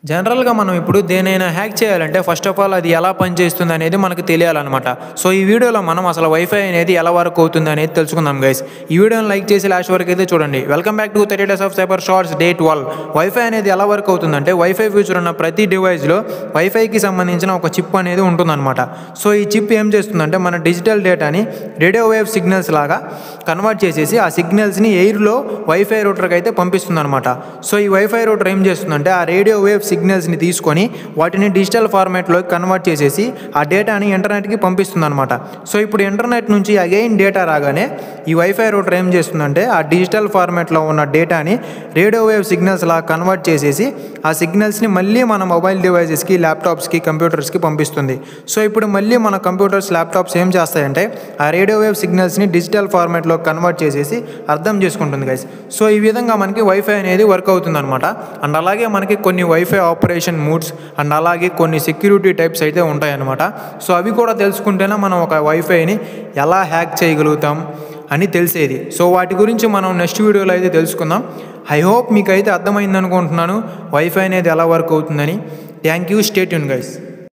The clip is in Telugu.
జనరల్‌గా మనం ఇప్పుడు దేనైనా హ్యాక్ చేయాలంటే ఫస్ట్ ఆఫ్ ఆల్ అది ఎలా పనిచేస్తుంది అనేది మనకు తెలియాలన్నమాట. సో ఈ వీడియోలో మనం అసలు వైఫై అనేది ఎలా వర్క్ అవుతుంది అనేది తెలుసుకుందాం గైస్. ఈ వీడియోని లైక్ చేసి లాస్ట్ వరకు అయితే చూడండి. Welcome back to 30 days of cyber shorts day 12. Wifi అనేది ఎలా వర్క్ అవుతుందంటే వైఫై ఫీచర్ ఉన్న ప్రతి డివైస్‌లో వైఫైకి సంబంధించిన ఒక చిప్ అనేది ఉంటుందన్నమాట. సో ఈ చిప్ ఏం చేస్తుందంటే మన డిజిటల్ డేటాని రేడియో వేవ్ సిగ్నల్స్ లాగా కన్వర్ట్ చేసేసి ఆ సిగ్నల్స్‌ని ఎయిర్‌లో వైఫై రూటర్‌కి అయితే పంపిస్తుందన్నమాట. సో ఈ వైఫై రూటర్ ఏం చేస్తుందంటే ఆ రేడియో వేవ్ సిగ్నల్స్ని తీసుకొని వాటిని డిజిటల్ ఫార్మాట్లోకి కన్వర్ట్ చేసేసి ఆ డేటాని ఇంటర్నెట్కి పంపిస్తుందన్నమాట. సో ఇప్పుడు ఇంటర్నెట్ నుంచి అగైన్ డేటా రాగానే ఈ వైఫై రూటర్ ఏం చేస్తుందంటే ఆ డిజిటల్ ఫార్మాట్లో ఉన్న డేటాని రేడియో వేవ్ సిగ్నల్స్ లా కన్వర్ట్ చేసేసి ఆ సిగ్నల్స్ని మళ్ళీ మన మొబైల్ డివైజెస్కి, ల్యాప్టాప్స్కి, కంప్యూటర్స్కి పంపిస్తుంది. సో ఇప్పుడు మళ్ళీ మన కంప్యూటర్స్, ల్యాప్టాప్స్ ఏం చేస్తాయంటే ఆ రేడియో వేవ్ సిగ్నల్స్ని డిజిటల్ ఫార్మాట్లో కన్వర్ట్ చేసేసి అర్థం చేసుకుంటుంది గైస్. సో ఈ విధంగా మనకి వైఫై అనేది వర్క్ అవుతుందన్నమాట. అండ్ అలాగే మనకి కొన్ని వైఫై ఆపరేషన్ మోడ్స్ అండ్ అలాగే కొన్ని సెక్యూరిటీ టైప్స్ అయితే ఉంటాయన్నమాట. సో అవి కూడా తెలుసుకుంటేనే మనం ఒక వైఫైని ఎలా హ్యాక్ చేయగలుగుతాం అని తెలిసేది. సో వాటి గురించి మనం నెక్స్ట్ వీడియోలో అయితే తెలుసుకుందాం. ఐ హోప్ మీకు అయితే అర్థమైంది అనుకుంటున్నాను వైఫై అనేది ఎలా వర్క్ అవుతుందని. Thank you, stay tune guys.